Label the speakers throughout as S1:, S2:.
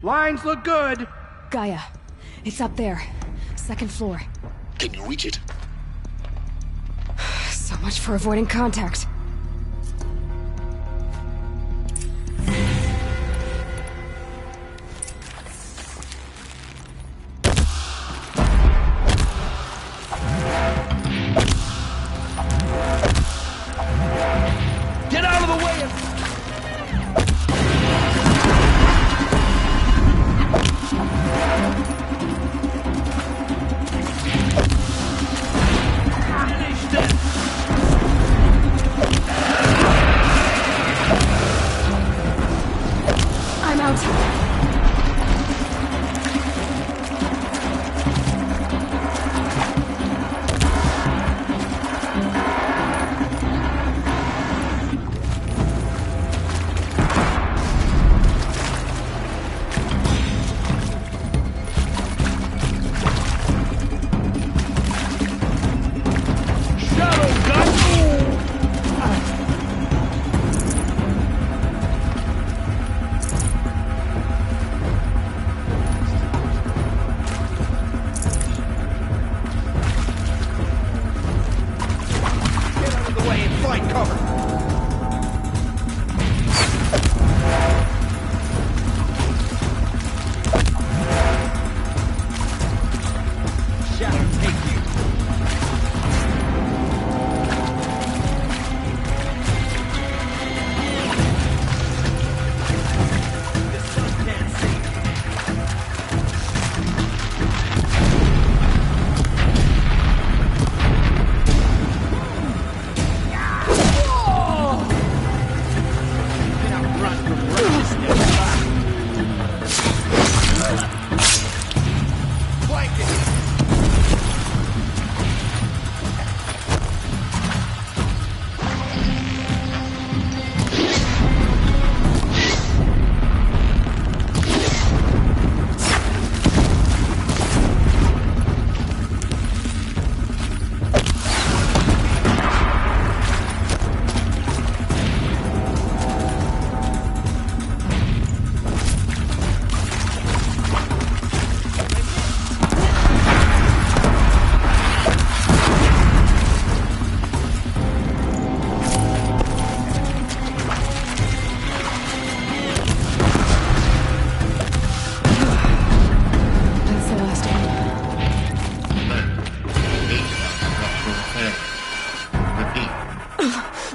S1: Lines look good.
S2: Gaia, it's up there. Second floor.
S3: Can you reach it?
S2: So much for avoiding contact.
S1: Get out of the way! Finish this!
S2: I'm out.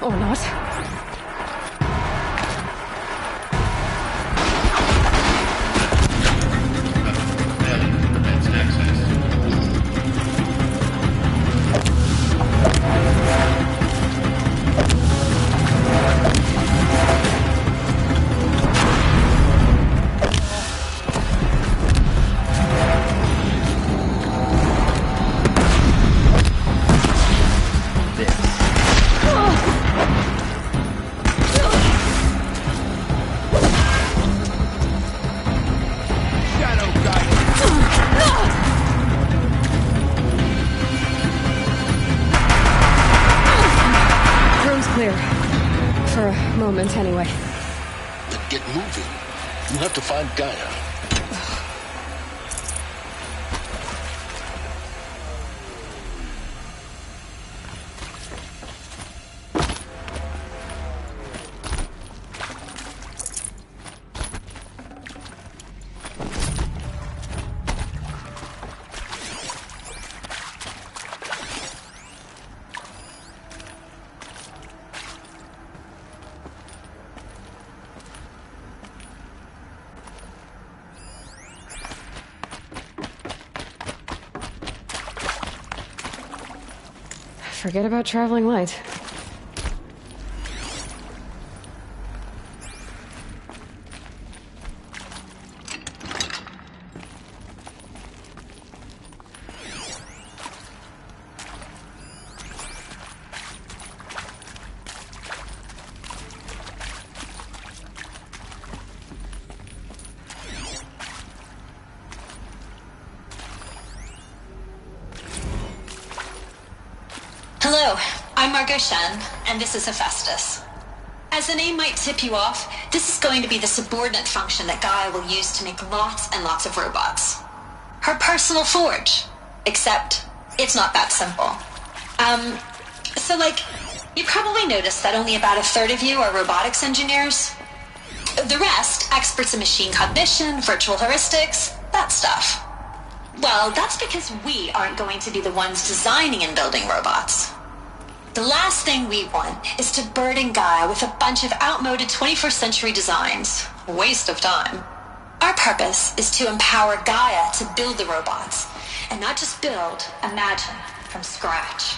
S2: Or not. Clear. For a moment, anyway.
S3: Then get moving. You have to find Gaia.
S2: Forget about traveling light.
S4: Hello, I'm Margot Shen, and this is Hephaestus. As the name might tip you off, this is going to be the subordinate function that Gaia will use to make lots and lots of robots. Her personal forge. Except, it's not that simple. So you probably noticed that only about a third of you are robotics engineers. The rest, experts in machine cognition, virtual heuristics, that stuff. Well, that's because we aren't going to be the ones designing and building robots. The last thing we want is to burden Gaia with a bunch of outmoded 21st century designs. Waste of time. Our purpose is to empower Gaia to build the robots, and not just build, imagine, from scratch.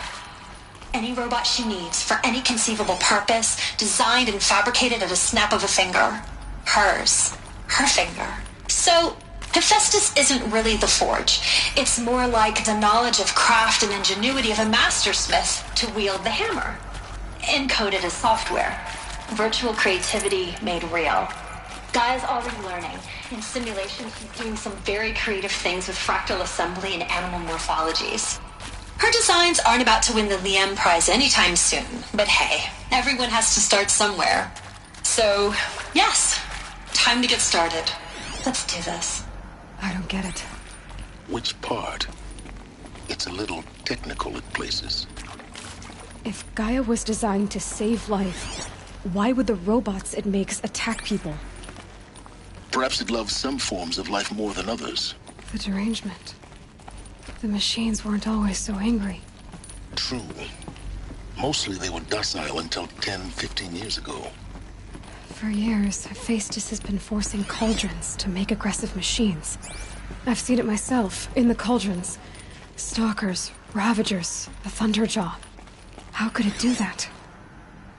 S4: Any robot she needs, for any conceivable purpose, designed and fabricated at a snap of a finger. Hers. Her finger. So, Hephaestus isn't really the forge. It's more like the knowledge of craft and ingenuity of a mastersmith to wield the hammer. Encoded as software. Virtual creativity made real. Gaia's already learning. In simulation, she's doing some very creative things with fractal assembly and animal morphologies. Her designs aren't about to win the Liam Prize anytime soon, but hey, everyone has to start somewhere. So, yes, time to get started. Let's do this.
S2: I don't get it.
S3: Which part? It's a little technical at places.
S2: If Gaia was designed to save life, why would the robots it makes attack people?
S3: Perhaps it loves some forms of life more than others.
S2: The derangement. The machines weren't always so angry.
S3: True. Mostly they were docile until 10, 15 years ago.
S2: For years, Hephaestus has been forcing cauldrons to make aggressive machines. I've seen it myself, in the cauldrons. Stalkers, Ravagers, the Thunderjaw. How could it do that?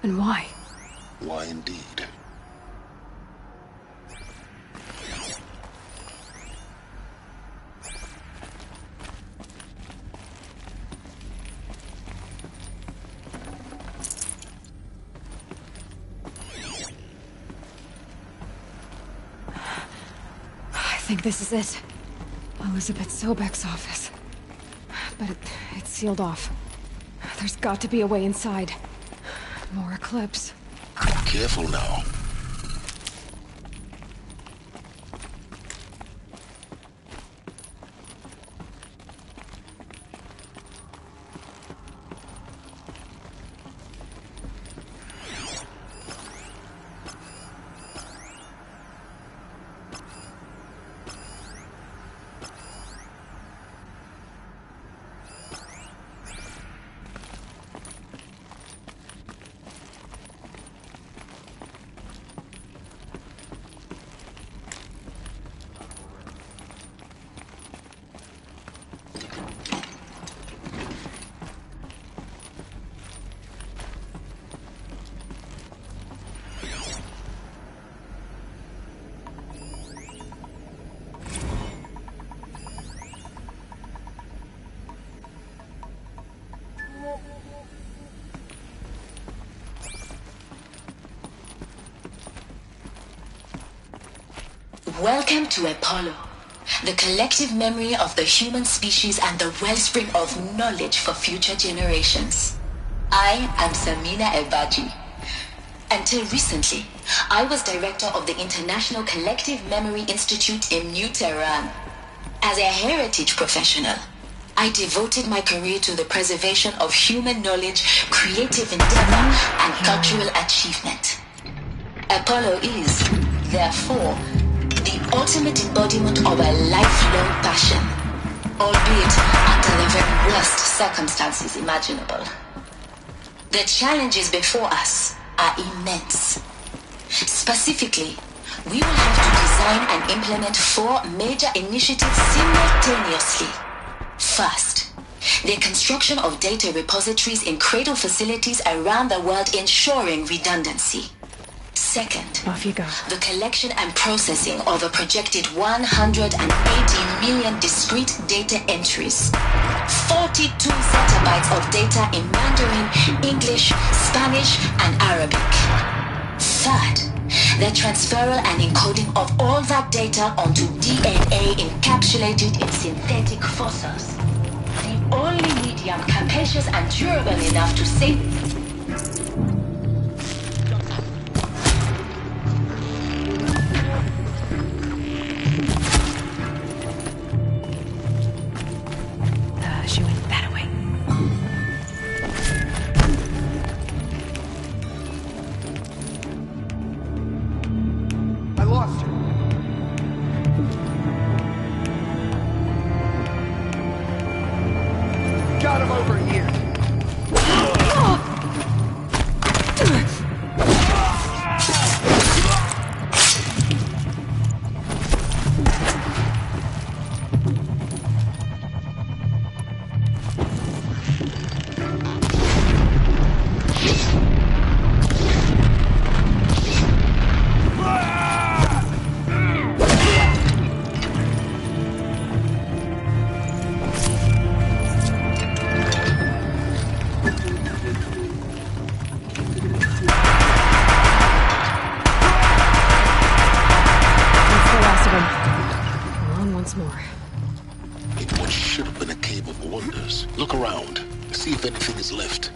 S2: And why?
S3: Why indeed?
S2: I think this is it. Elizabeth Sobek's office. But it's sealed off. There's got to be a way inside. More Eclipse.
S3: Careful now.
S5: Welcome to Apollo, the collective memory of the human species and the wellspring of knowledge for future generations. I am Samina Ebaji. Until recently, I was director of the International Collective Memory Institute in New Tehran. As a heritage professional, I devoted my career to the preservation of human knowledge, creative endeavor, and cultural achievement. Apollo is, therefore, the ultimate embodiment of a lifelong passion, albeit under the very worst circumstances imaginable. The challenges before us are immense. Specifically, we will have to design and implement 4 major initiatives simultaneously. First, the construction of data repositories in cradle facilities around the world ensuring redundancy. Second,
S2: Off you go.
S5: the collection and processing of a projected 180 million discrete data entries. 42 zettabytes of data in Mandarin, English, Spanish, and Arabic. Third, the transferal and encoding of all that data onto DNA encapsulated in synthetic fossils. The only medium capacious and durable enough to save...
S2: once more.
S3: In what should have been a cave of wonders. Look around. See if anything is left.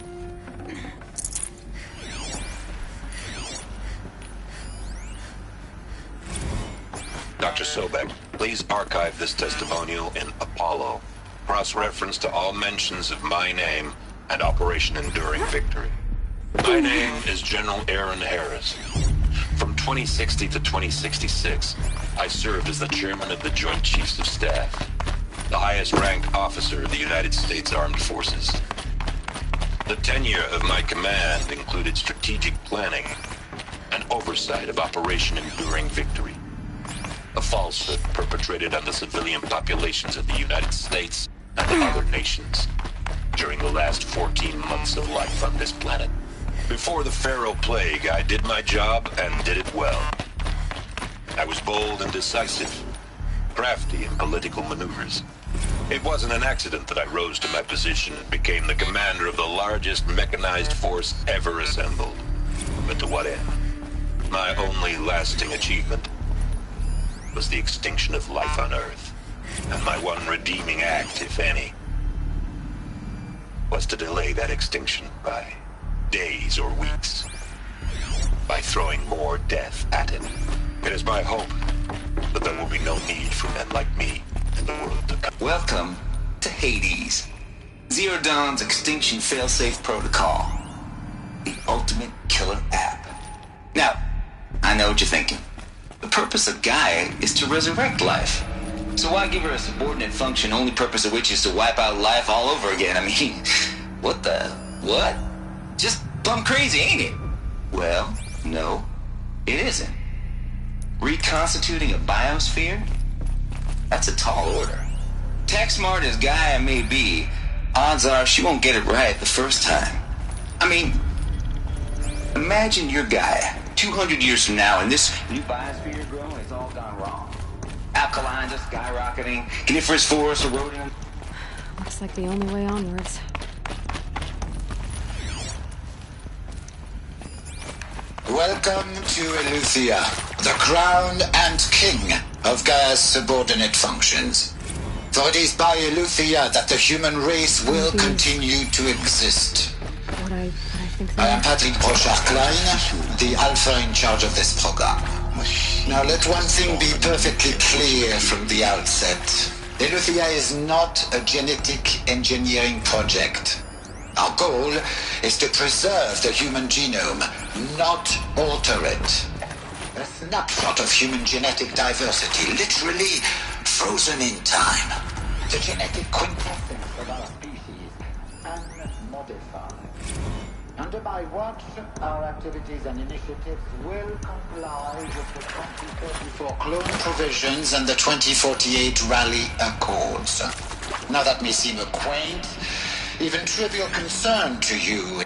S6: Dr. Sobek, please archive this testimonial in Apollo. Cross-reference to all mentions of my name and Operation Enduring Victory. My name is General Aaron Harris. From 2060 to 2066, I served as the chairman of the Joint Chiefs of Staff, the highest-ranked officer of the United States Armed Forces. The tenure of my command included strategic planning and oversight of Operation Enduring Victory, a falsehood perpetrated on the civilian populations of the United States and other nations during the last 14 months of life on this planet. Before the Pharaoh Plague, I did my job and did it well. I was bold and decisive, crafty in political maneuvers. It wasn't an accident that I rose to my position and became the commander of the largest mechanized force ever assembled. But to what end? My only lasting achievement was the extinction of life on Earth. And my one redeeming act, if any, was to delay that extinction by days or weeks, by throwing more death at it. It is my hope that there will be no need for men like me in the world to come.
S7: Welcome to Hades, Zero Dawn's extinction failsafe protocol, the ultimate killer app. Now, I know what you're thinking. The purpose of Gaia is to resurrect life. So why give her a subordinate function, only purpose of which is to wipe out life all over again? I mean, what? Just plumb crazy, ain't it? Well, no, it isn't. Reconstituting a biosphere? That's a tall order. Tech smart as Gaia may be, odds are she won't get it right the first time. I mean, imagine you're Gaia 200 years from now and this new biosphere you're growing has all gone wrong. Alkalines are skyrocketing, coniferous forests eroding.
S2: Looks like the only way onwards.
S8: Welcome to Eleuthia, the crown and king of Gaia's subordinate functions. For it is by Eleuthia that the human race will continue to exist.
S2: What I think
S8: I am Patrick Brochard-Klein, the alpha in charge of this program. Now let one thing be perfectly clear from the outset. Eleuthia is not a genetic engineering project. Our goal is to preserve the human genome, not alter it. A snapshot of human genetic diversity, literally frozen in time. The genetic quintessence of our species, unmodified. Under my watch, our activities and initiatives will comply with the 2034 clone provisions and the 2048 Rally Accords. Now that may seem a quaint, even trivial concern to you.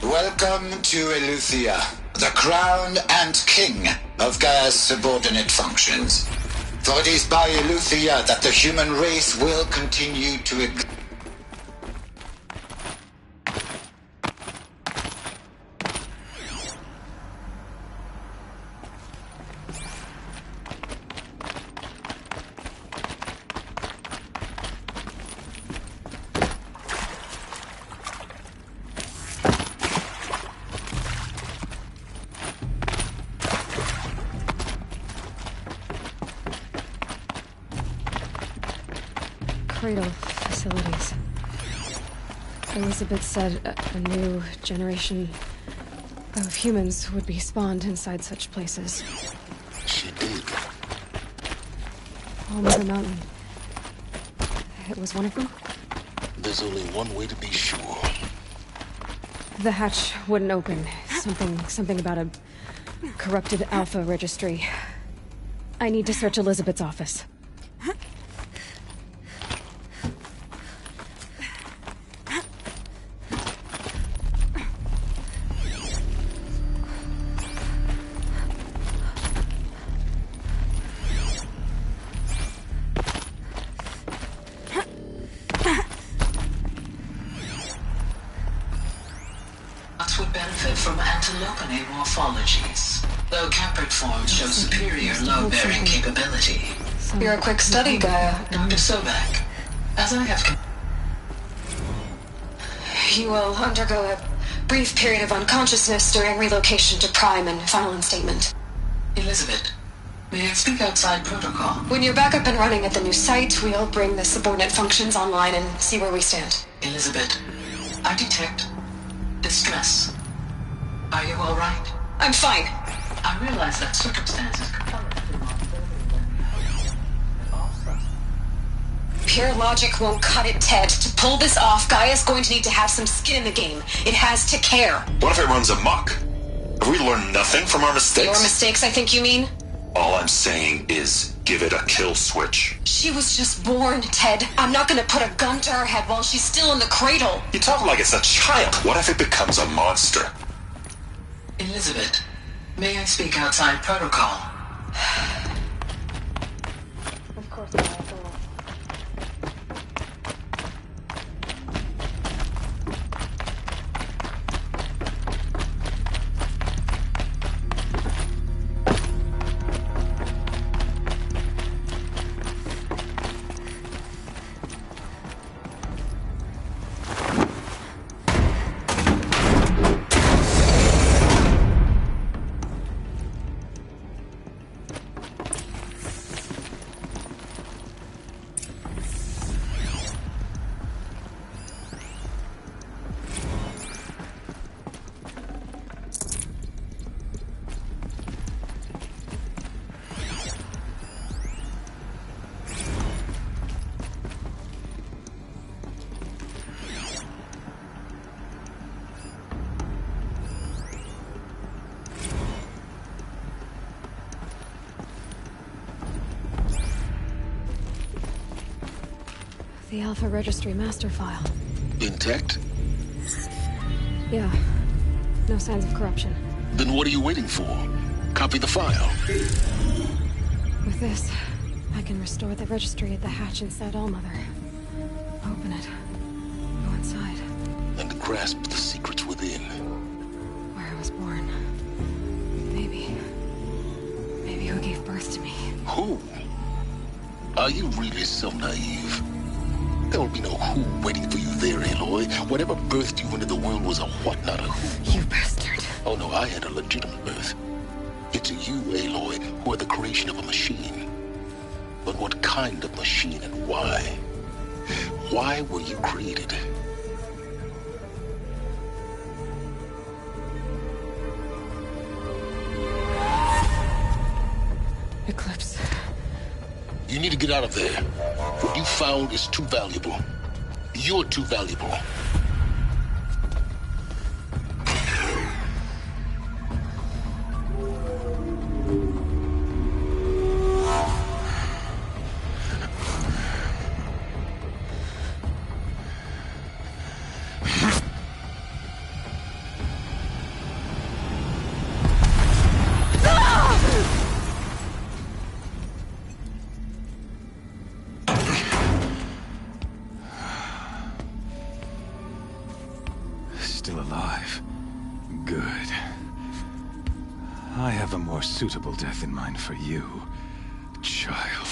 S8: Welcome to Eleuthia, the crown and king of Gaia's subordinate functions. For it is by Eleuthia that the human race will continue to exist.
S2: Cradle facilities. Elizabeth said a new generation of humans would be spawned inside such places.
S3: She did.
S2: Home of the mountain. It was one of them?
S3: There's only one way to be sure.
S2: The hatch wouldn't open. Something about a corrupted alpha registry. I need to search Elizabeth's office.
S5: from antilopine morphologies, though caprid forms show superior load-bearing capability. You're a quick study, Gaia, Dr. Sobek. As I have...
S2: You will undergo a brief period of unconsciousness during relocation to Prime and final instatement.
S5: Elizabeth, may I speak outside protocol?
S2: When you're back up and running at the new site, we'll bring the subordinate functions online and see where we stand.
S5: Elizabeth, I detect distress. Are you all right?
S2: I'm fine.
S5: I realize that circumstances compel us to not
S2: Pure logic won't cut it, Ted. To pull this off, Gaia's going to need to have some skin in the game. It has to care.
S3: What if it runs amok? Have we learned nothing from our mistakes?
S2: Your mistakes, I think you mean?
S3: All I'm saying is, give it a kill switch.
S2: She was just born, Ted. I'm not gonna put a gun to her head while she's still in the cradle.
S3: You talk like it's a child. What if it becomes a monster?
S5: Elizabeth, may I speak outside protocol?
S2: Of course not. The Alpha Registry master file.
S3: Intact?
S2: Yeah. No signs of corruption.
S3: Then what are you waiting for? Copy the file.
S2: With this, I can restore the registry at the hatch inside Allmother. Open it. Go inside.
S3: And grasp the secrets within.
S2: Where I was born. Maybe who gave birth to me.
S3: Who? Are you really so naive? There will be no who waiting for you there, Aloy. Whatever birthed you into the world was a what, not a who.
S2: You bastard.
S3: Oh no, I had a legitimate birth. It's you, Aloy, who are the creation of a machine. But what kind of machine and why? Why were you created?
S2: Eclipse.
S3: You need to get out of there. What you found is too valuable. You're too valuable.
S9: Still alive. Good. I have a more suitable death in mind for you, child.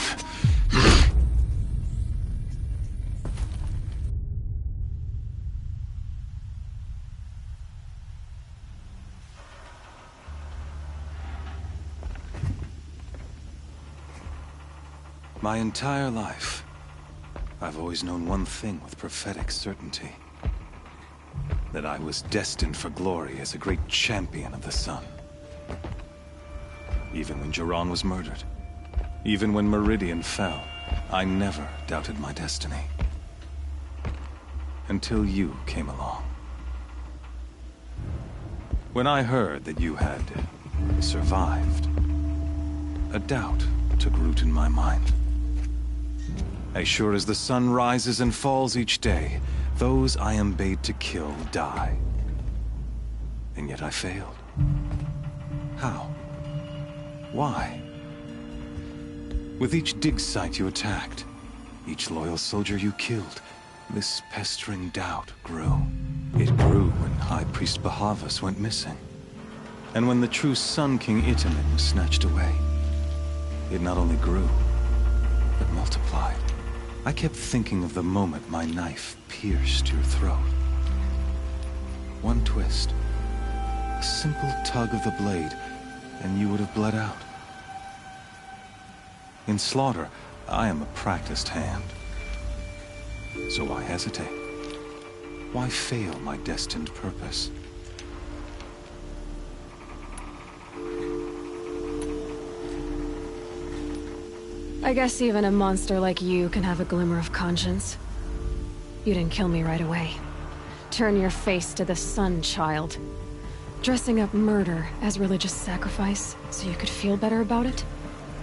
S9: My entire life, I've always known one thing with prophetic certainty. That I was destined for glory as a great champion of the sun. Even when Jiran was murdered, even when Meridian fell, I never doubted my destiny. Until you came along. When I heard that you had survived, a doubt took root in my mind. As sure as the sun rises and falls each day, those I am bade to kill die. And yet I failed. How? Why? With each dig site you attacked, each loyal soldier you killed, this pestering doubt grew. It grew when High Priest Bahavas went missing. And when the true Sun King Itamen was snatched away, it not only grew, but multiplied. I kept thinking of the moment my knife pierced your throat. One twist, a simple tug of the blade, and you would have bled out. In slaughter, I am a practiced hand. So why hesitate? Why fail my destined purpose?
S2: I guess even a monster like you can have a glimmer of conscience. You didn't kill me right away. Turn your face to the sun, child. Dressing up murder as religious sacrifice so you could feel better about it?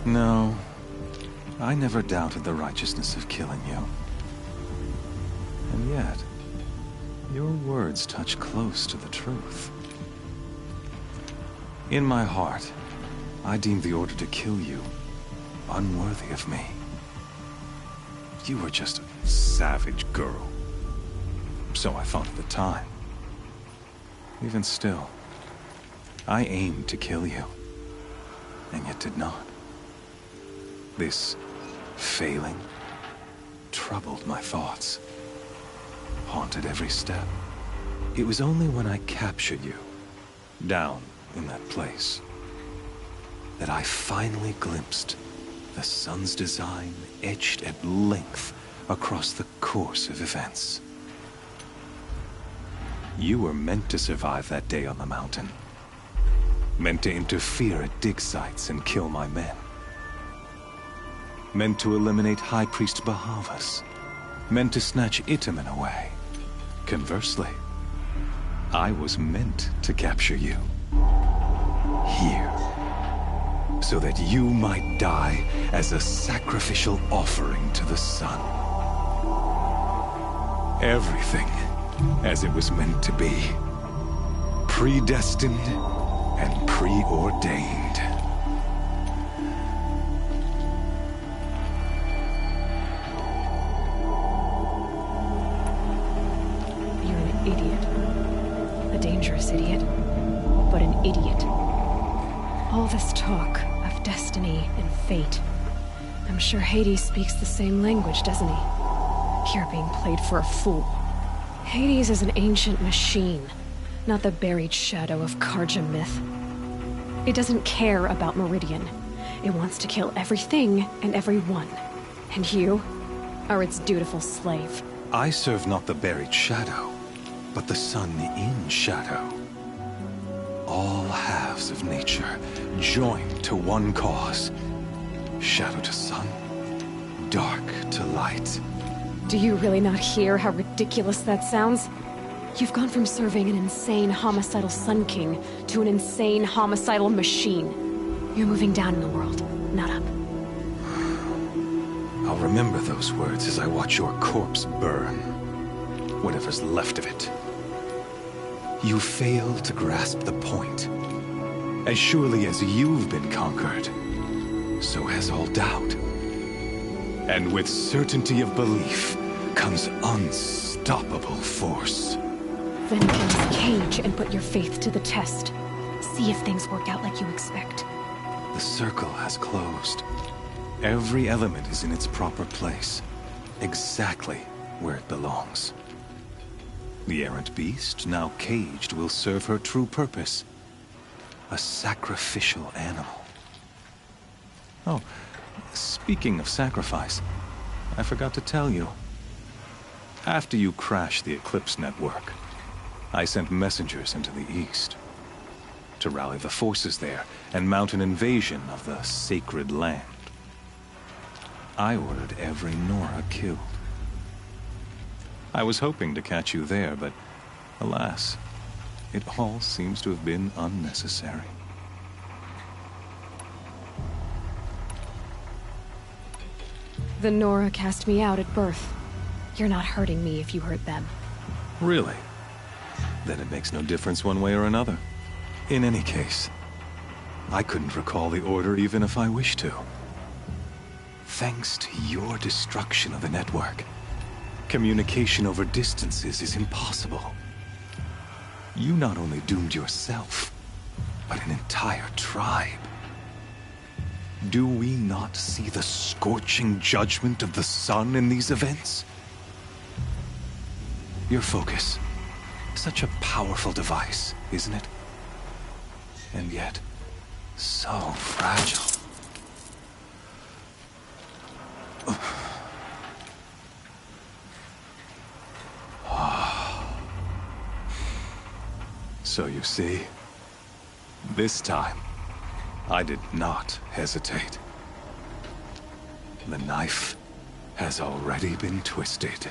S9: No. I never doubted the righteousness of killing you. And yet, your words touch close to the truth. In my heart, I deemed the order to kill you unworthy of me. You were just a savage girl. So I thought at the time. Even still, I aimed to kill you, and yet did not. This failing troubled my thoughts, haunted every step. It was only when I captured you, down in that place, that I finally glimpsed the sun's design etched at length across the course of events. You were meant to survive that day on the mountain. Meant to interfere at dig sites and kill my men. Meant to eliminate High Priest Bahavas. Meant to snatch Itamen away. Conversely, I was meant to capture you. Here. So that you might die as a sacrificial offering to the sun. Everything as it was meant to be. Predestined and preordained.
S2: You're an idiot. A dangerous idiot. But an idiot. All this talk of destiny and fate. I'm sure Hades speaks the same language, doesn't he? You're being played for a fool. Hades is an ancient machine, not the buried shadow of Karja myth. It doesn't care about Meridian. It wants to kill everything and everyone. And you are its dutiful slave.
S9: I serve not the buried shadow, but the sun in shadow. All halves of nature joined to one cause. Shadow to sun, dark to light.
S2: Do you really not hear how ridiculous that sounds? You've gone from serving an insane homicidal Sun King to an insane homicidal machine. You're moving down in the world, not up.
S9: I'll remember those words as I watch your corpse burn. Whatever's left of it. You fail to grasp the point. As surely as you've been conquered, so has all doubt. And with certainty of belief comes unstoppable force.
S2: Then cage and put your faith to the test. See if things work out like you expect.
S9: The circle has closed. Every element is in its proper place. Exactly where it belongs. The errant beast, now caged, will serve her true purpose. A sacrificial animal. Oh, speaking of sacrifice, I forgot to tell you. After you crashed the Eclipse network, I sent messengers into the east to rally the forces there and mount an invasion of the sacred land. I ordered every Nora killed. I was hoping to catch you there, but alas, it all seems to have been unnecessary.
S2: The Nora cast me out at birth. You're not hurting me if you hurt them.
S9: Really? Then it makes no difference one way or another. In any case, I couldn't recall the order even if I wished to. Thanks to your destruction of the network, communication over distances is impossible. You not only doomed yourself, but an entire tribe. Do we not see the scorching judgment of the sun in these events? Your focus. Such a powerful device, isn't it? And yet, so fragile. So you see, this time, I did not hesitate. The knife has already been twisted.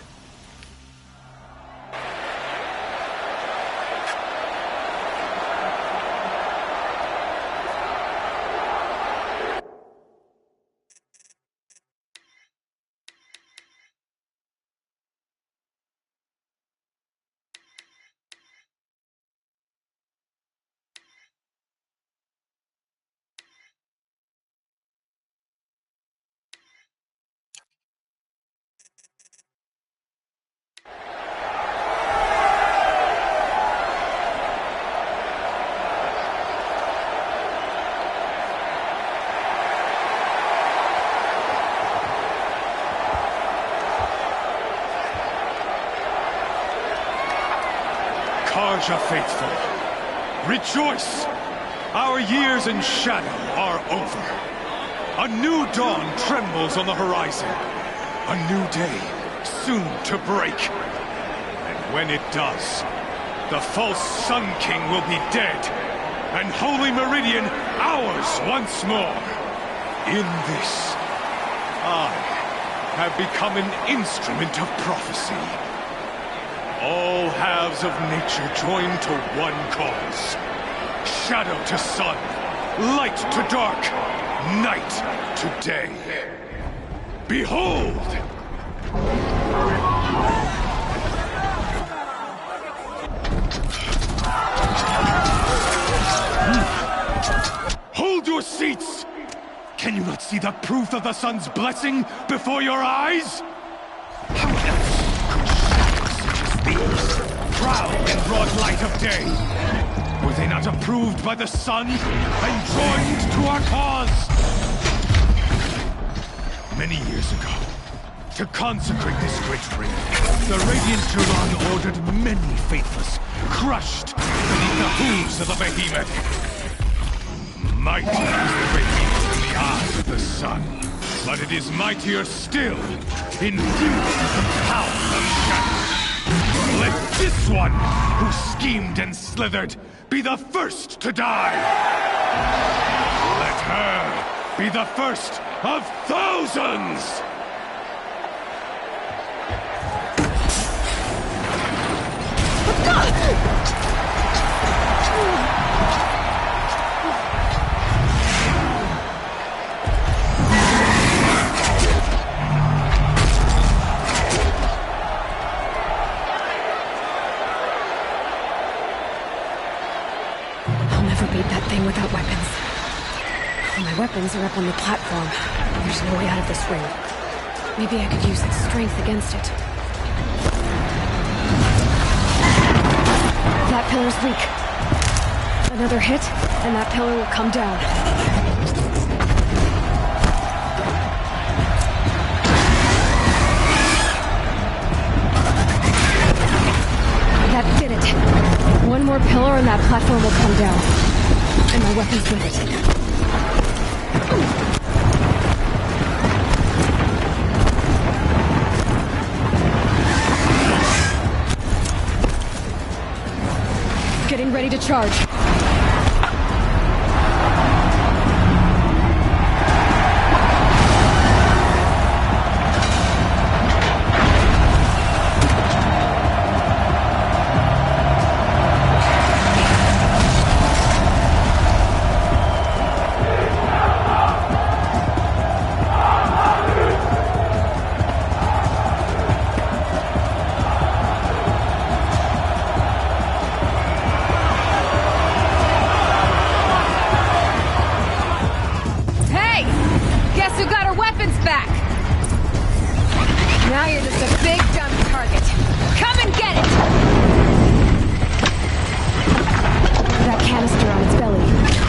S10: Karja faithful, rejoice! Our years in shadow are over. A new dawn trembles on the horizon. A new day soon to break. And when it does, the false Sun King will be dead, and Holy Meridian ours once more. In this, I have become an instrument of prophecy. All halves of nature join to one cause. Shadow to sun, light to dark, night to day. Behold! Hold your seats! Can you not see the proof of the sun's blessing before your eyes? How else could shadows such as these prowl in broad light of day? Were they not approved by the sun and joined to our cause? Many years ago, to consecrate this great ring, the Radiant Turan ordered many faithless, crushed beneath the hooves of the behemoth. Mighty is the behemoth in the eyes of the sun, but it is mightier still, infused with the power of shadow. Let this one, who schemed and slithered, be the first to die. Let her be the first of thousands!
S2: I'll never beat that thing without weapons. My weapons are up on the platform. There's no way out of this ring. Maybe I could use its strength against it. That pillar's weak. Another hit, and that pillar will come down. That did it. One more pillar and that platform will come down. And my weapon's with it. Getting ready to charge. Now you're just a big, dumb target. Come and get it! That canister on its belly.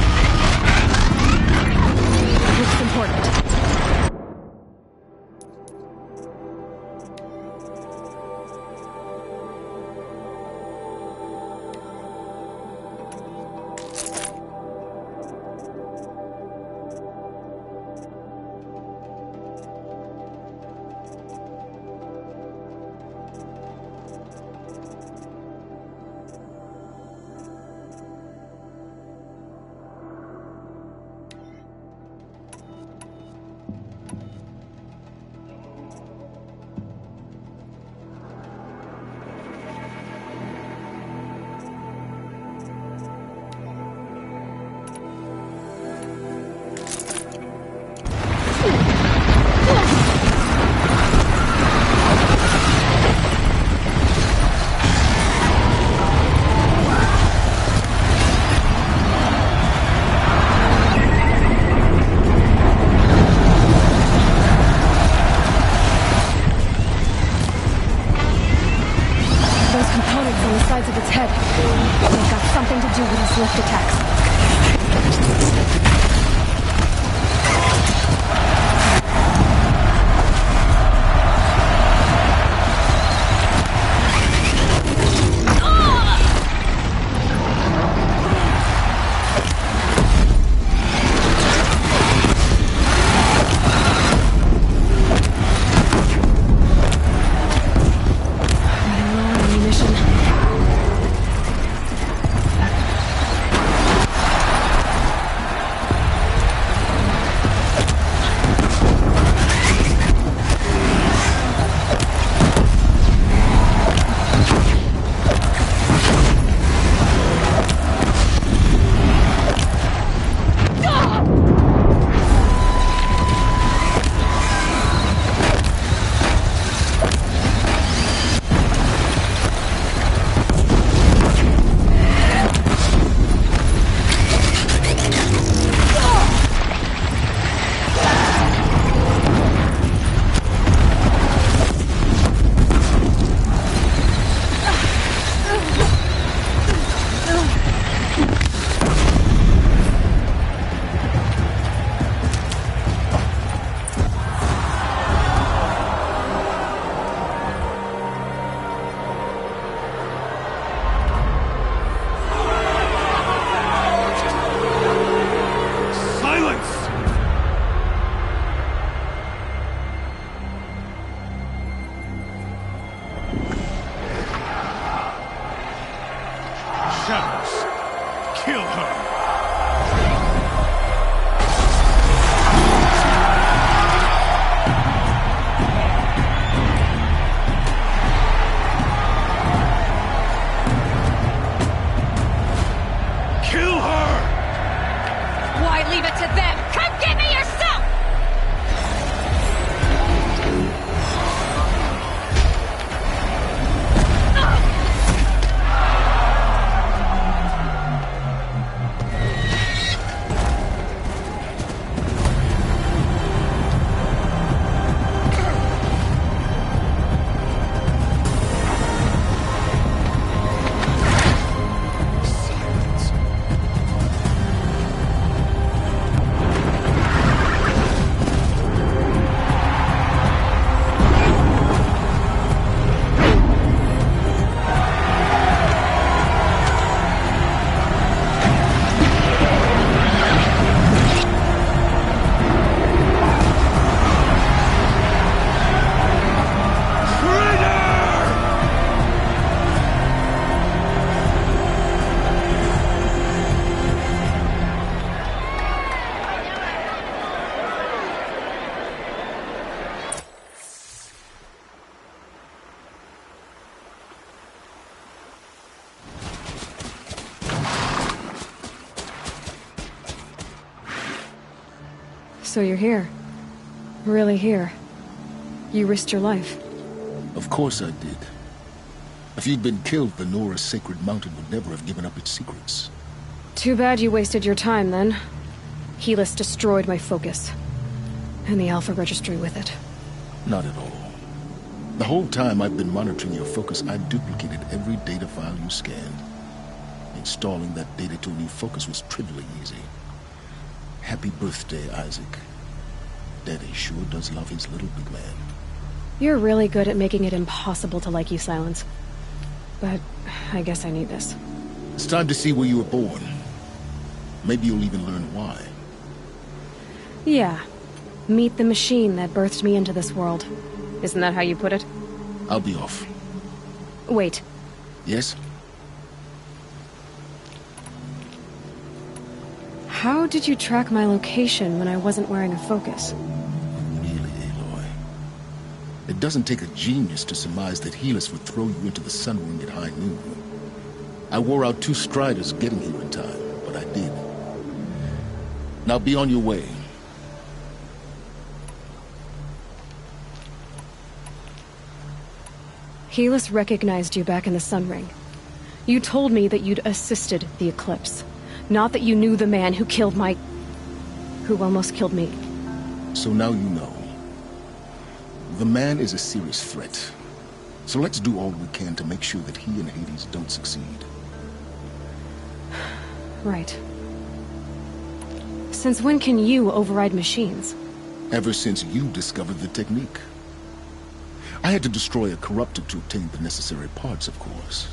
S2: So you're here. Really here. You risked your life.
S3: Of course I did. If you'd been killed, the Nora's Sacred Mountain would never have given up its secrets.
S2: Too bad you wasted your time, then. Helis destroyed my focus. And the Alpha Registry with it.
S3: Not at all. The whole time I've been monitoring your focus, I duplicated every data file you scanned. Installing that data to a new focus was trivially easy. Happy birthday, Isaac. Daddy sure does love his little big man.
S2: You're really good at making it impossible to like you, Silence. But I guess I need this.
S3: It's time to see where you were born. Maybe you'll even learn why.
S2: Yeah. Meet the machine that birthed me into this world. Isn't that how you put it?
S3: I'll be off.
S2: Wait.
S3: Yes?
S2: How did you track my location when I wasn't wearing a focus?
S3: Really, Aloy? It doesn't take a genius to surmise that Helis would throw you into the Sun Ring at high noon. I wore out 2 striders getting here in time, but I did. Now be on your way.
S2: Helis recognized you back in the Sun Ring. You told me that you'd assisted the Eclipse. Not that you knew the man who killed who almost killed me.
S3: So now you know. The man is a serious threat. So let's do all we can to make sure that he and Hades don't succeed.
S2: Right. Since when can you override machines?
S3: Ever since you discovered the technique. I had to destroy a corruptor to obtain the necessary parts, of course.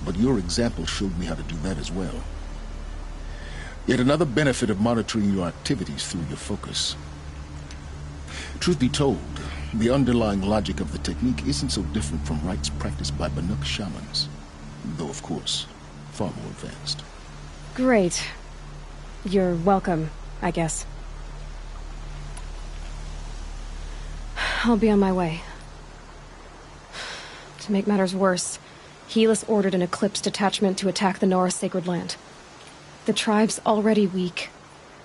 S3: But your example showed me how to do that as well. Yet another benefit of monitoring your activities through your focus. Truth be told, the underlying logic of the technique isn't so different from rites practiced by Banuk shamans. Though, of course, far more advanced.
S2: Great. You're welcome, I guess. I'll be on my way. To make matters worse, Helis ordered an Eclipse detachment to attack the Nora's Sacred Land. The tribe's already weak.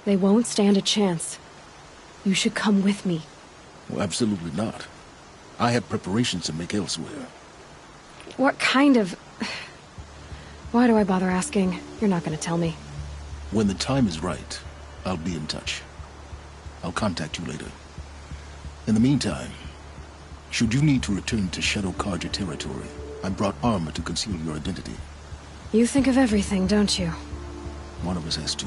S2: They won't stand a chance. You should come with me.
S3: Well, absolutely not. I have preparations to make elsewhere.
S2: What kind of... Why do I bother asking? You're not gonna tell me.
S3: When the time is right, I'll be in touch. I'll contact you later. In the meantime, should you need to return to Shadow Karja territory, I brought armor to conceal your identity.
S2: You think of everything, don't you?
S3: One of us has to.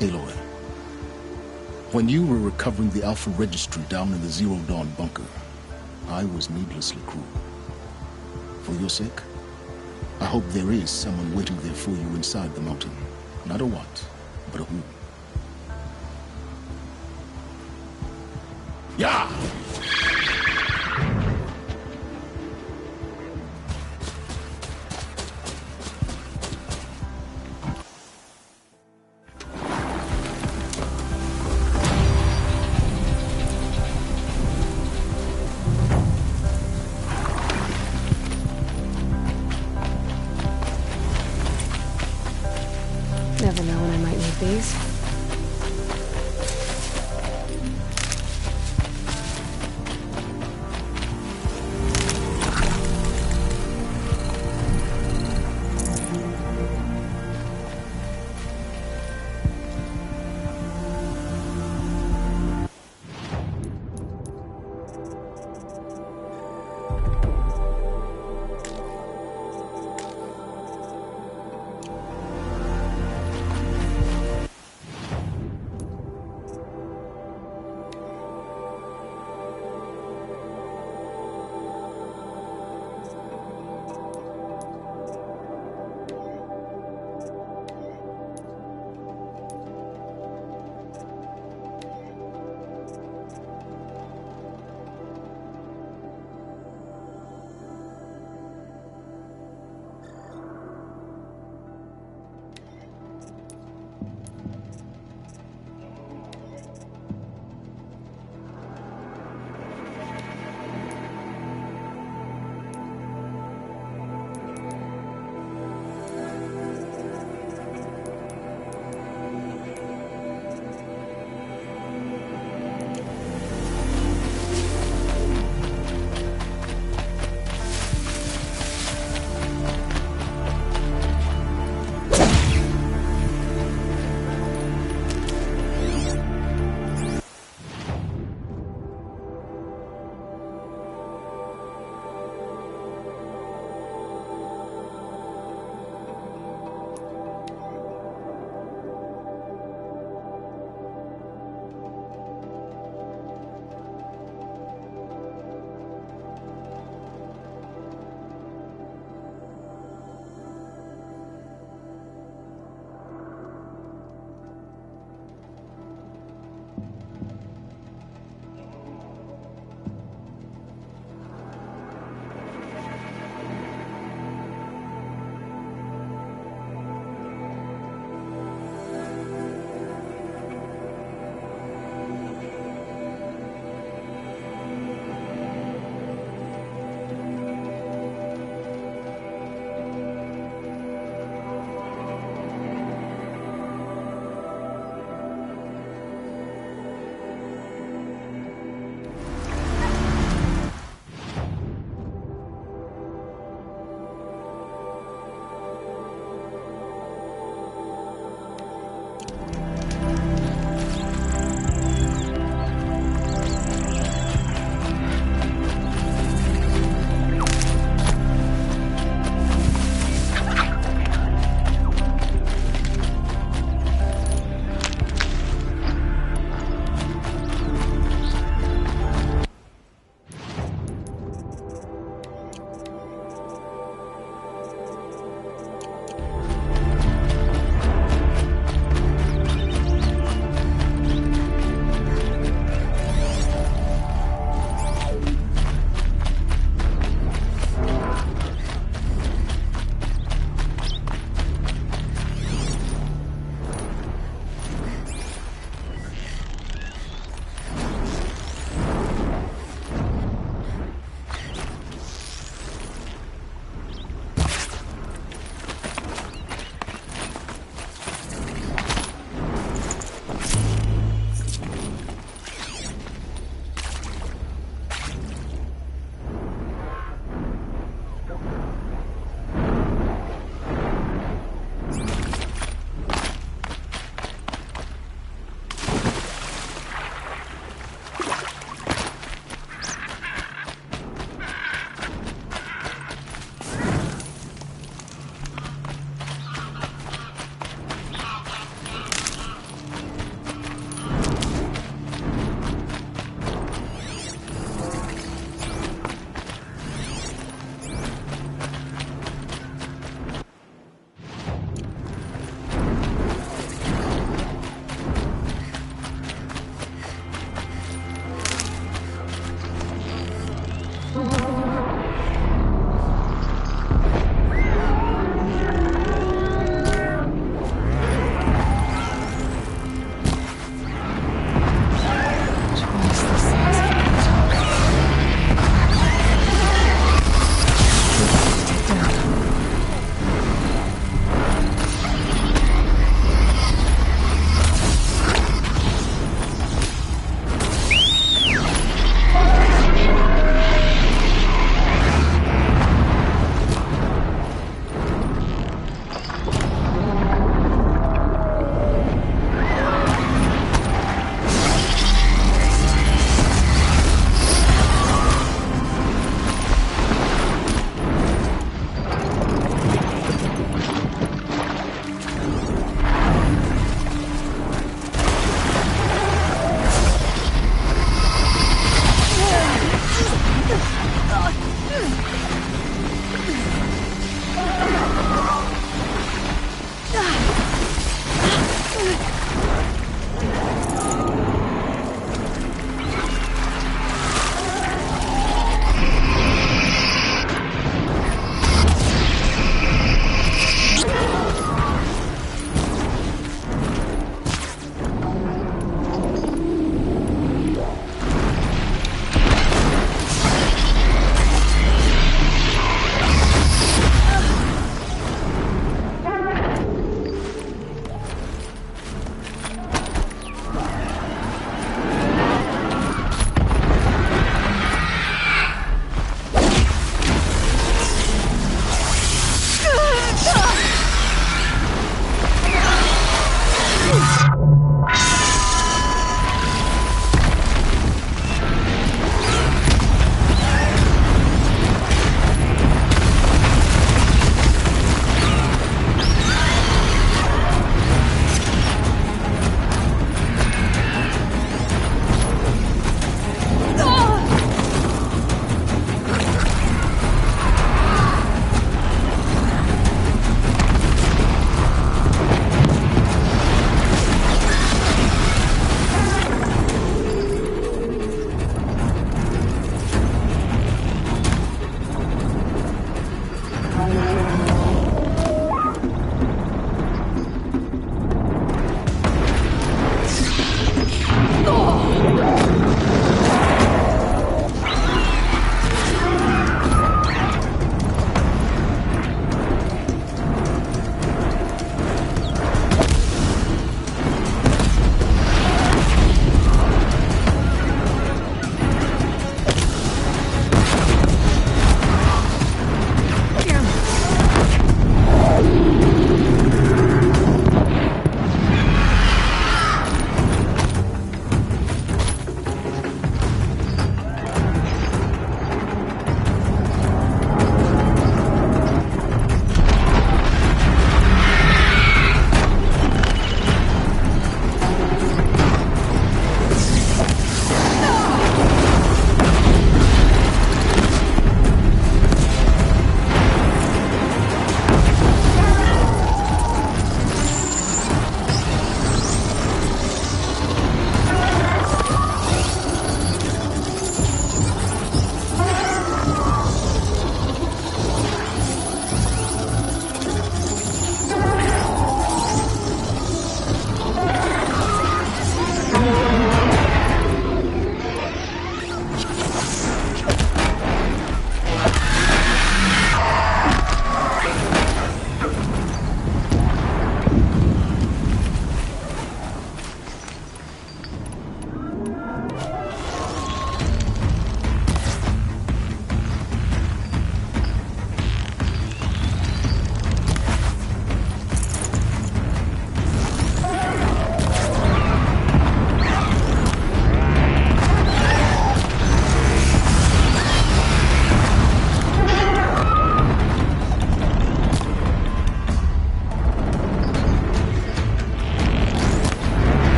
S3: Aloy, when you were recovering the Alpha Registry down in the Zero Dawn bunker, I was needlessly cruel. For your sake, I hope there is someone waiting there for you inside the mountain. Not a what, but a who. Yeah!
S2: Never know when I might need these.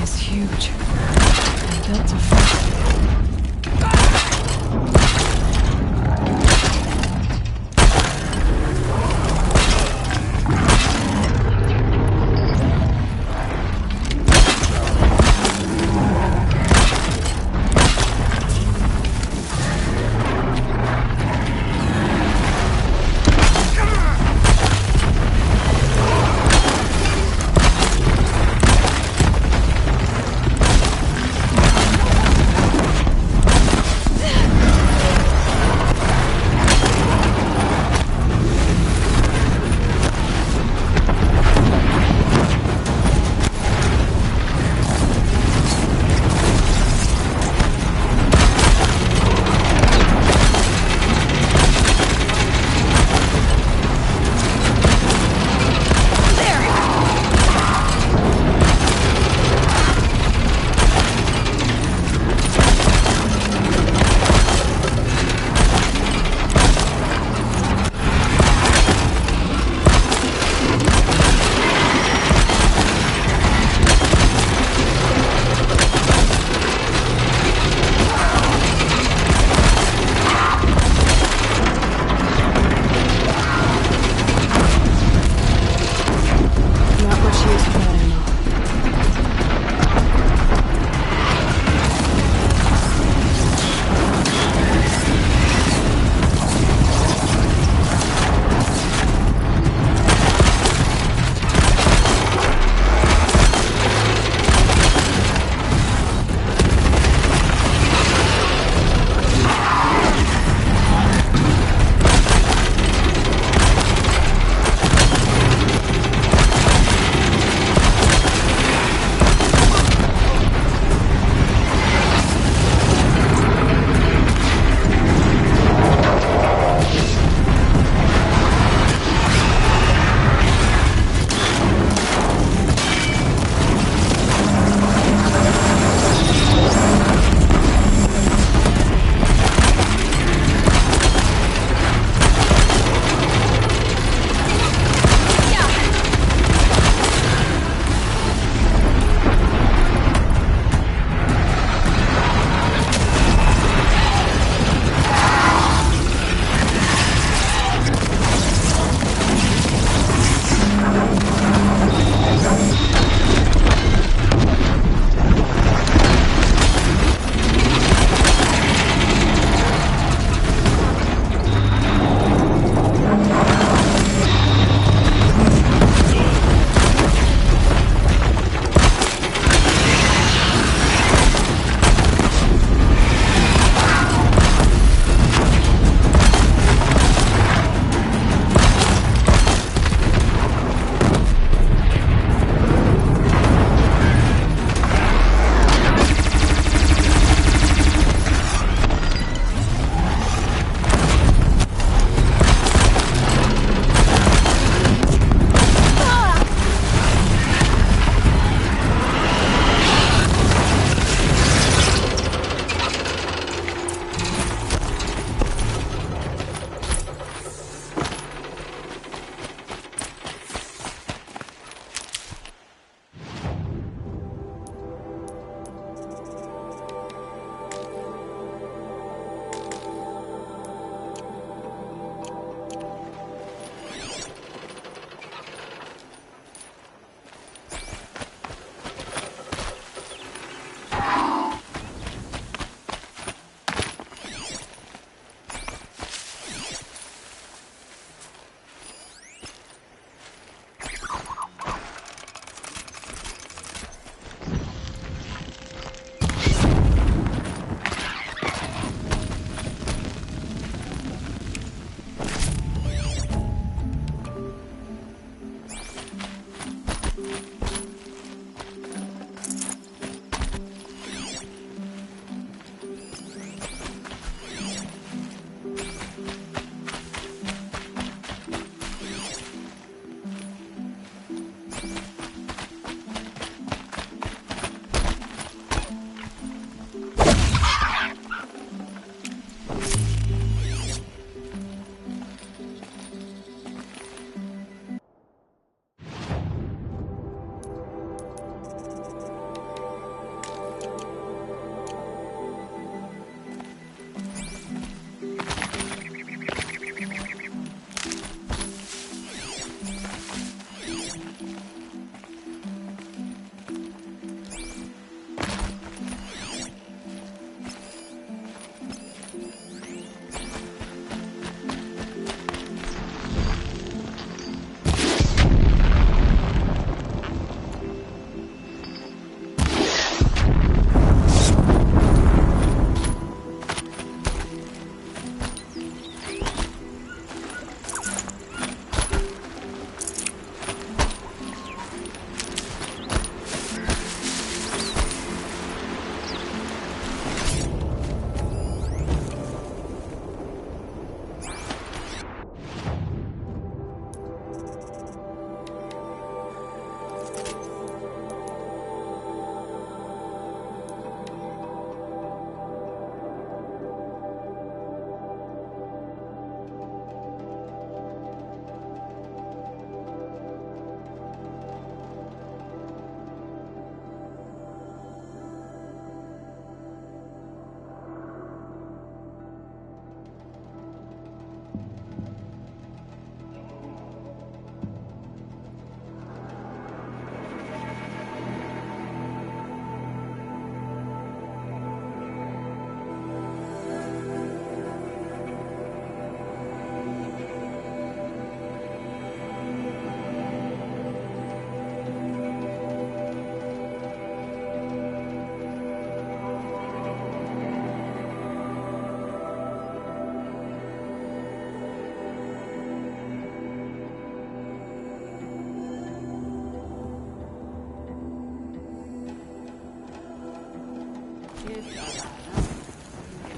S2: is huge. And built to fight.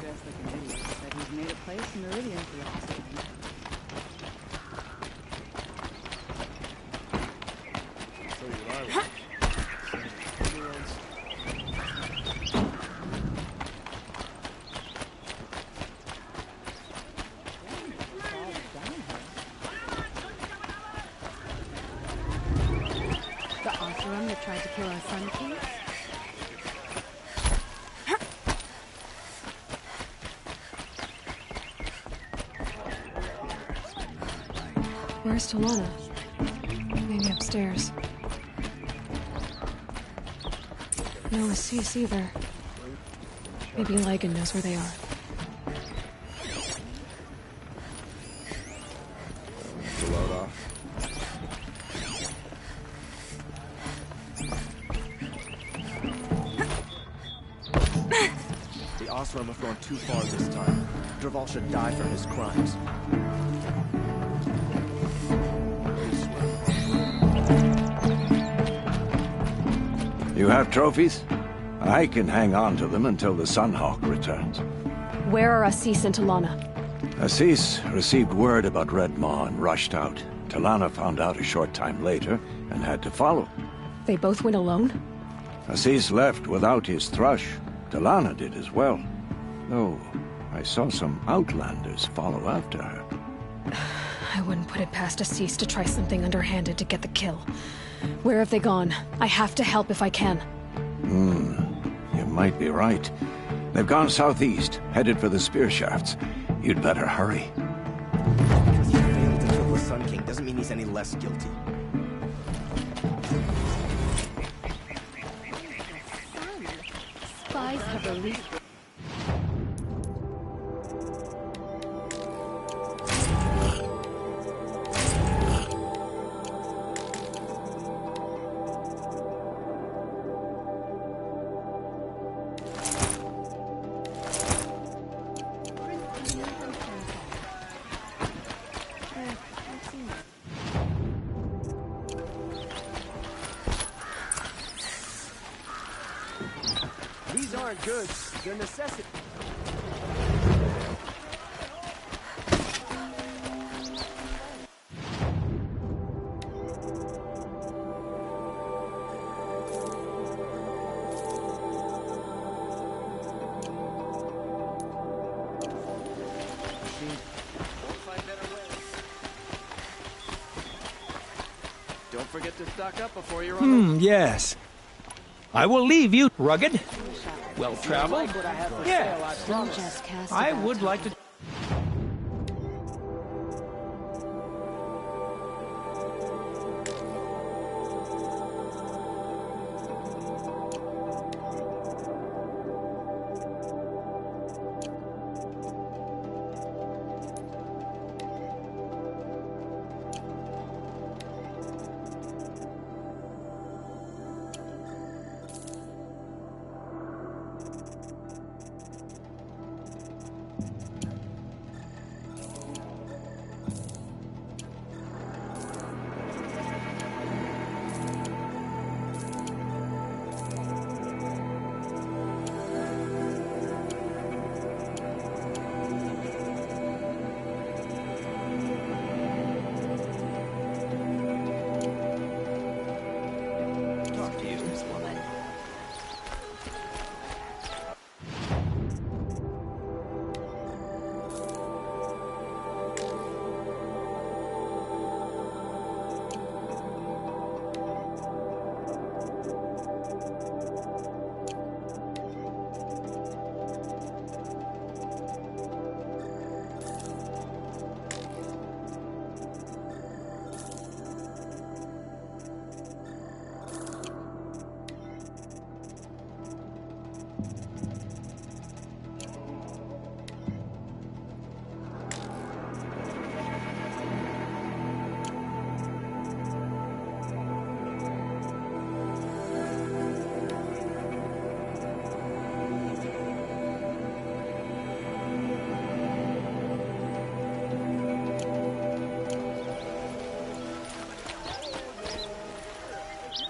S11: dressed like an idiot, but he's made a place in Meridian for the hospital.
S2: The Oseram that tried to kill our Sun King? Where's Talana? Maybe upstairs. No Assis either. Maybe Lagan knows where they are.
S12: The Oseram have gone too far this time. Dervahl should die for his crimes.
S13: You have trophies? I can hang on to them until the Sunhawk returns.
S2: Where are Assis and Talana?
S13: Assis received word about Red Maw and rushed out. Talana found out a short time later and had to follow.
S2: They both went alone?
S13: Assis left without his thrush. Talana did as well. Though I saw some outlanders follow after her.
S2: I wouldn't put it past Assis to try something underhanded to get the kill. Where have they gone? I have to help if I can.
S13: You might be right. They've gone southeast, headed for the spear shafts. You'd better hurry.
S12: Because he failed to kill the Sun King doesn't mean he's any less guilty.
S2: Spies have released...
S12: These aren't goods, they're necessities. Don't forget to stock up before you're on.
S1: Yes. I will leave you rugged, well-traveled. Yes. I would like to...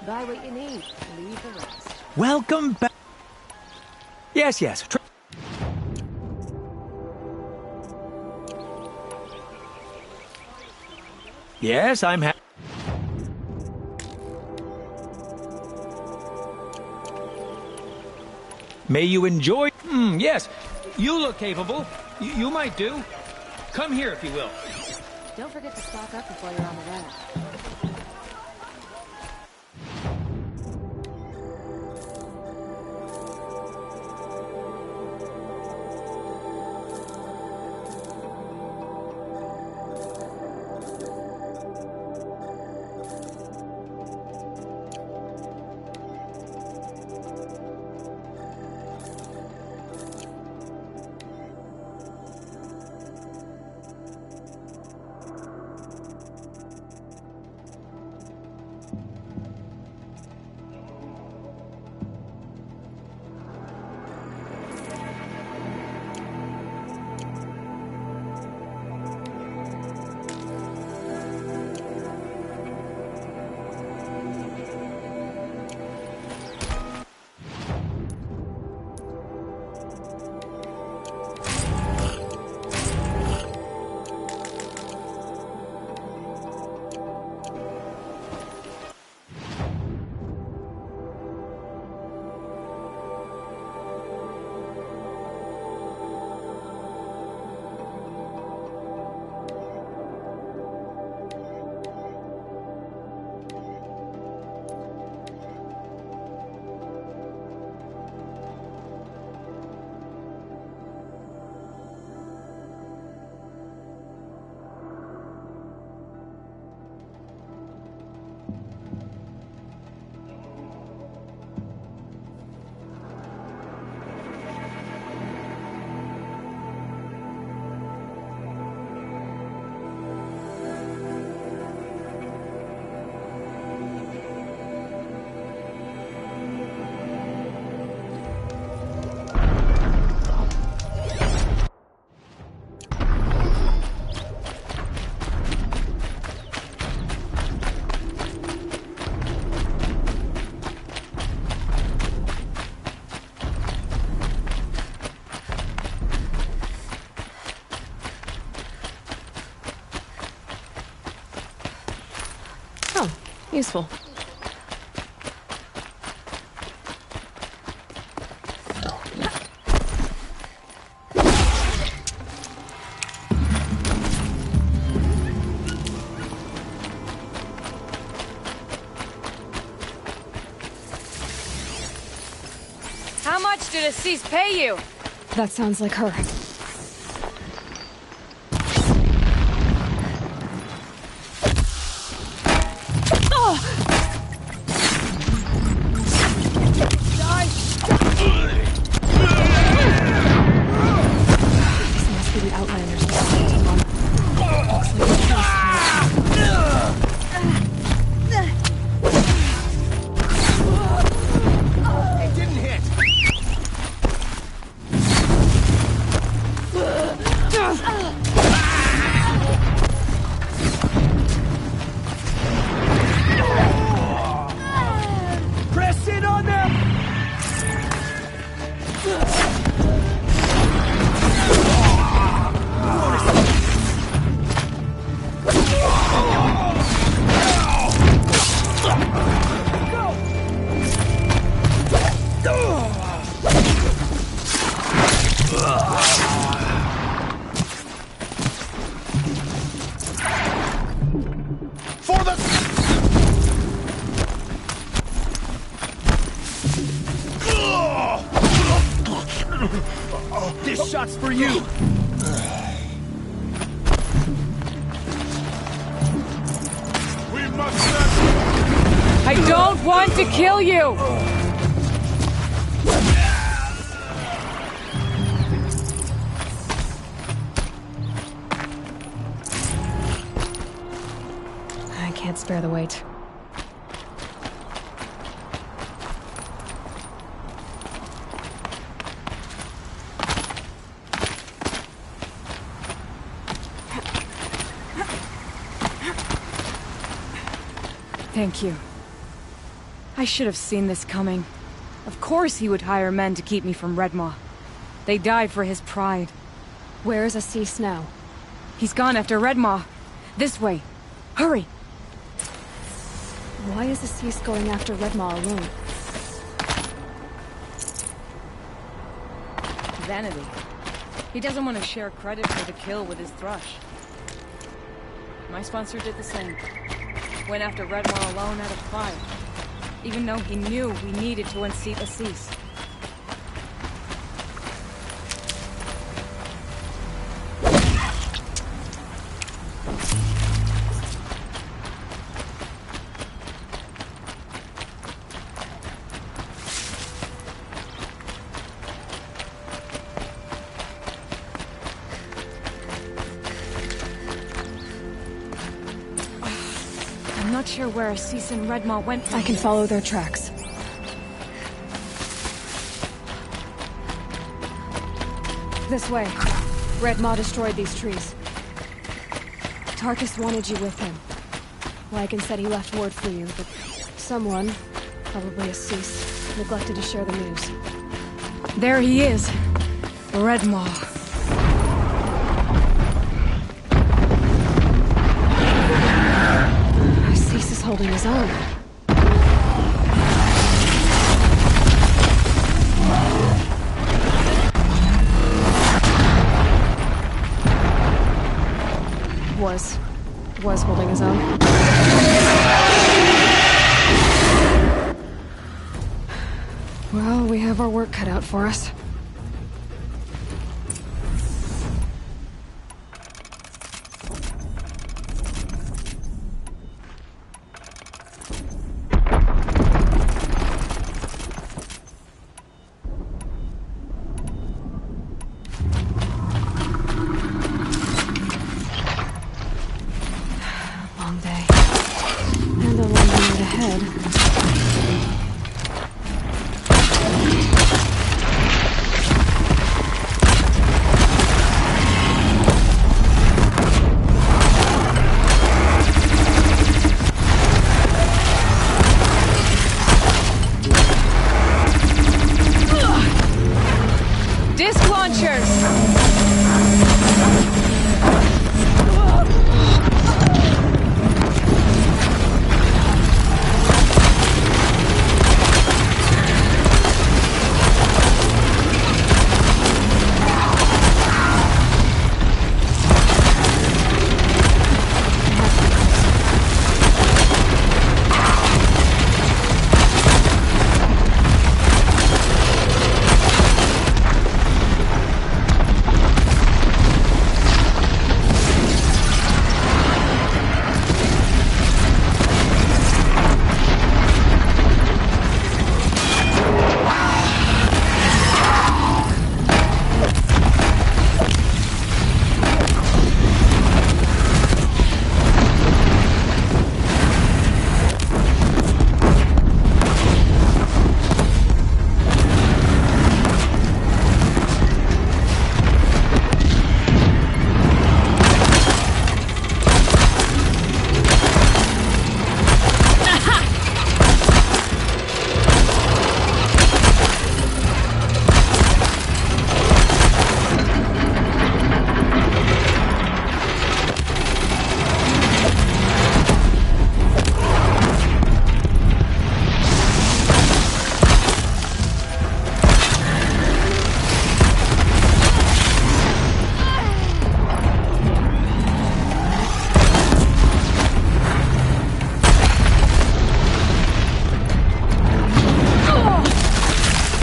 S11: Buy what you need, leave the rest.
S1: Welcome back. Yes, yes. Yes, I'm happy. May you enjoy... yes. You look capable. You might do. Come here, if you will.
S11: Don't forget to stock up before you're on the road.
S2: Useful.
S14: How much did Assis pay you?
S2: That sounds like her.
S1: This shot's for you!
S10: We must not...
S14: I don't want to kill you!
S2: I can't spare the weight.
S14: Thank you. I should have seen this coming. Of course he would hire men to keep me from Redmaw. They died for his pride.
S2: Where is Assis now?
S14: He's gone after Redmaw. This way. Hurry!
S2: Why is Assis going after Redmaw alone?
S14: Vanity. He doesn't want to share credit for the kill with his thrush. My sponsor did the same. Went after Redmaw alone out of pride. Even though he knew we needed to unseat Assis. I'm not sure where Assis and Redmaw went from
S2: I can follow their tracks. This way. Redmaw destroyed these trees. Tarkus wanted you with him. Lycan said he left word for you, but someone, probably Assis, neglected to share the news.
S14: There he is. Redmaw.
S2: Assis is holding his own. Was holding his own. Well, we have our work cut out for us.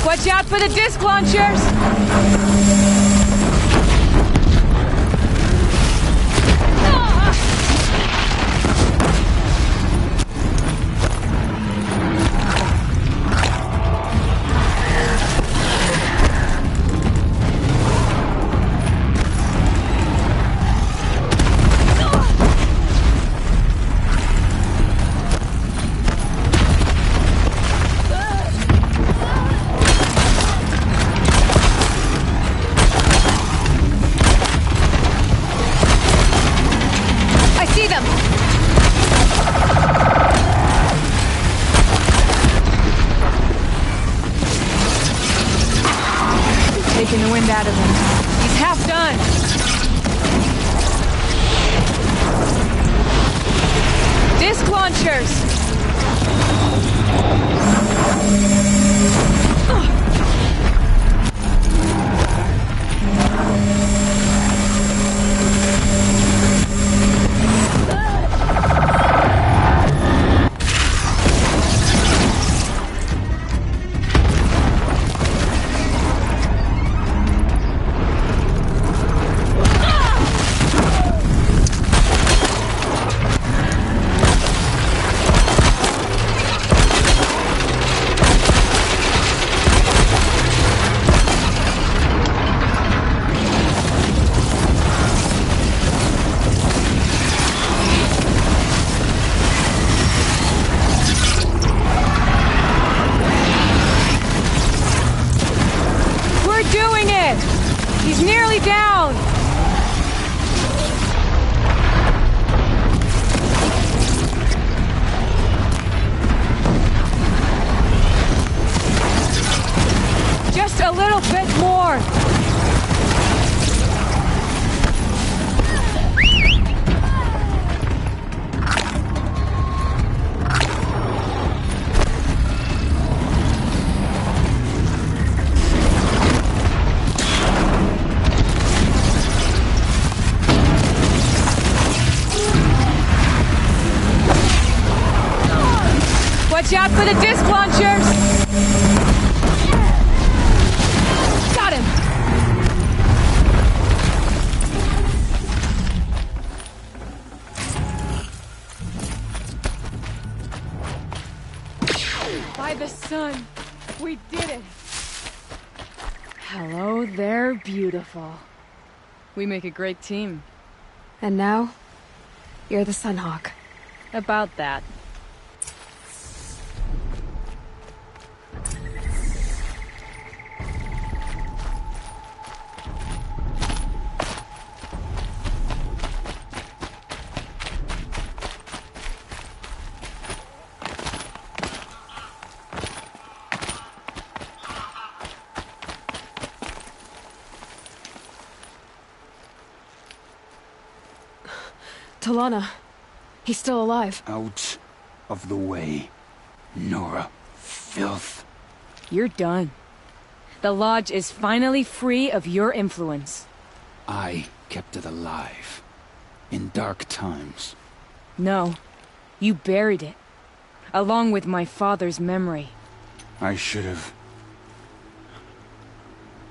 S14: Watch out for the disc launchers! taking the wind out of him. He's half done. Disc launchers! He's nearly down! Just a little bit more! Watch out for the disc launchers! Got him! By the sun, we did it! Hello there, beautiful. We make a great team.
S2: And now, you're the Sunhawk.
S14: About that.
S2: Talana. He's still alive.
S15: Out of the way, Nora. Filth.
S14: You're done. The Lodge is finally free of your influence.
S15: I kept it alive. In dark times.
S14: No. You buried it. Along with my father's memory.
S15: I should have...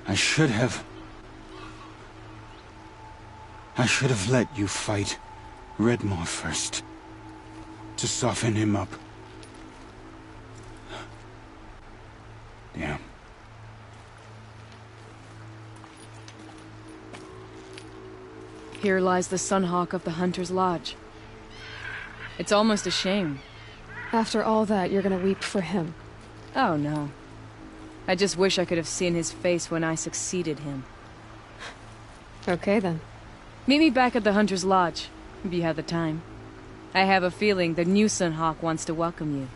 S15: I should have let you fight Redmore first. To soften him up. Damn.
S14: Here lies the Sunhawk of the Hunter's Lodge. It's almost a shame.
S2: After all that, you're gonna weep for him.
S14: Oh, no. I just wish I could have seen his face when I succeeded him.
S2: Okay, then.
S14: Meet me back at the Hunter's Lodge, if you have the time. I have a feeling the new Sunhawk wants to welcome you.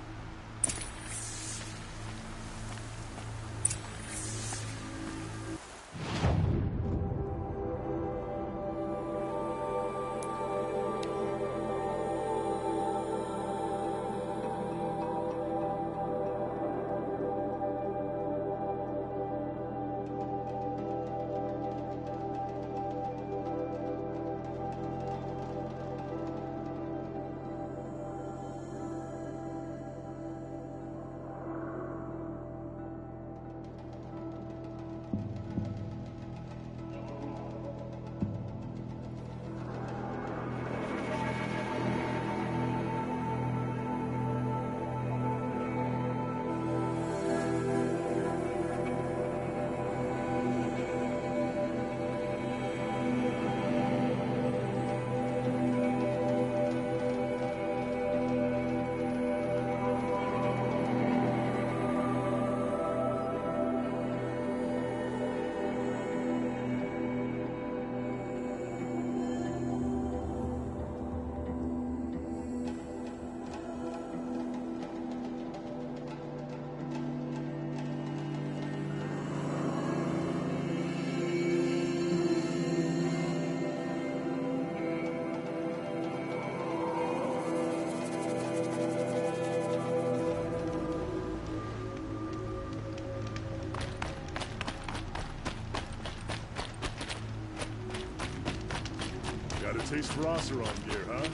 S10: taste for Oseron gear, huh?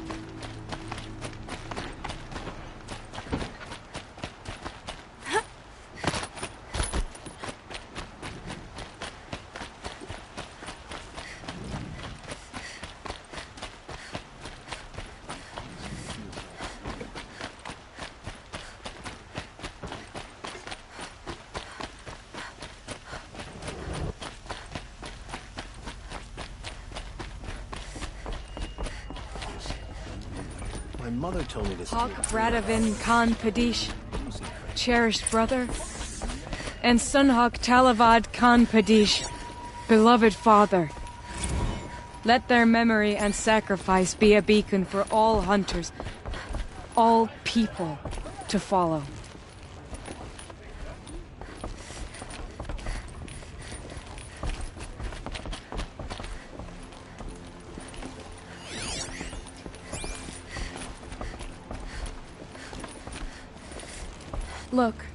S12: My mother told me this.
S14: Hawk Radovin Khan Padish, cherished brother, and Sunhawk Talavad Khan Padish, beloved father. Let their memory and sacrifice be a beacon for all hunters, all people to follow. Look,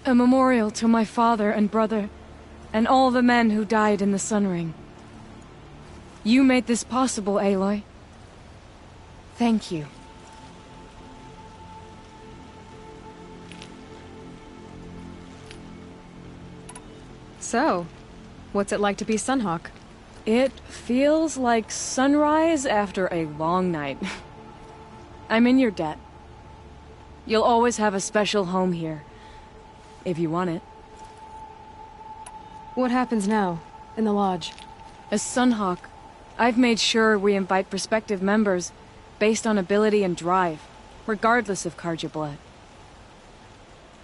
S14: a memorial to my father and brother, and all the men who died in the Sun Ring. You made this possible, Aloy. Thank you.
S2: So, what's it like to be Sunhawk?
S14: It feels like sunrise after a long night. I'm in your debt. You'll always have a special home here, if you want it.
S2: What happens now, in the lodge?
S14: As Sunhawk, I've made sure we invite prospective members based on ability and drive, regardless of Karja blood.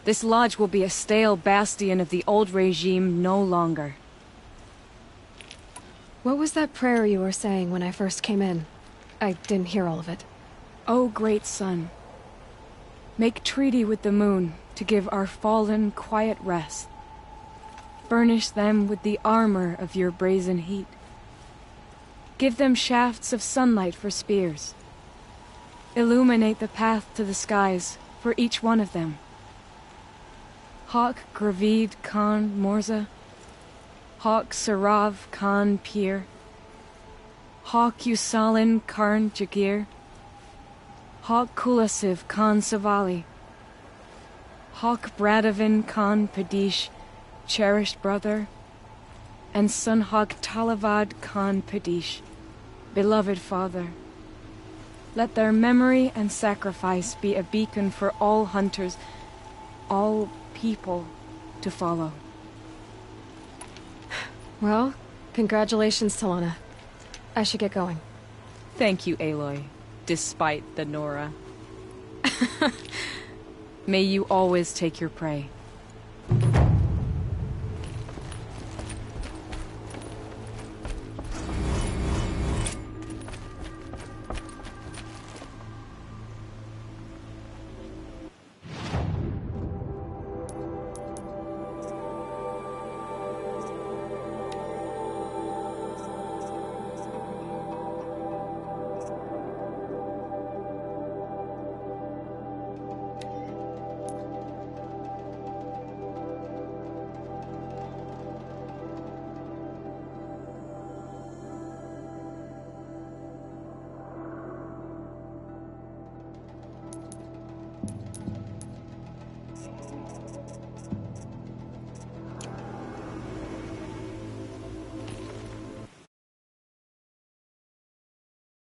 S14: This lodge will be a stale bastion of the old regime no longer.
S2: What was that prayer you were saying when I first came in? I didn't hear all of it.
S14: O great sun, make treaty with the moon to give our fallen quiet rest. Furnish them with the armor of your brazen heat. Give them shafts of sunlight for spears. Illuminate the path to the skies for each one of them. Hawk Gravid Khan Morza, Hawk Sarav Khan Pir, Hawk Usalin Karn Jagir, Hawk Kulasiv Khan Savali, Hawk Bradovin Khan Padish, cherished brother, and Sunhawk Talavad Khan Padish, beloved father. Let their memory and sacrifice be a beacon for all hunters, all people to follow.
S2: Well, congratulations, Talana. I should get going.
S14: Thank you, Aloy, despite the Nora. May you always take your prey.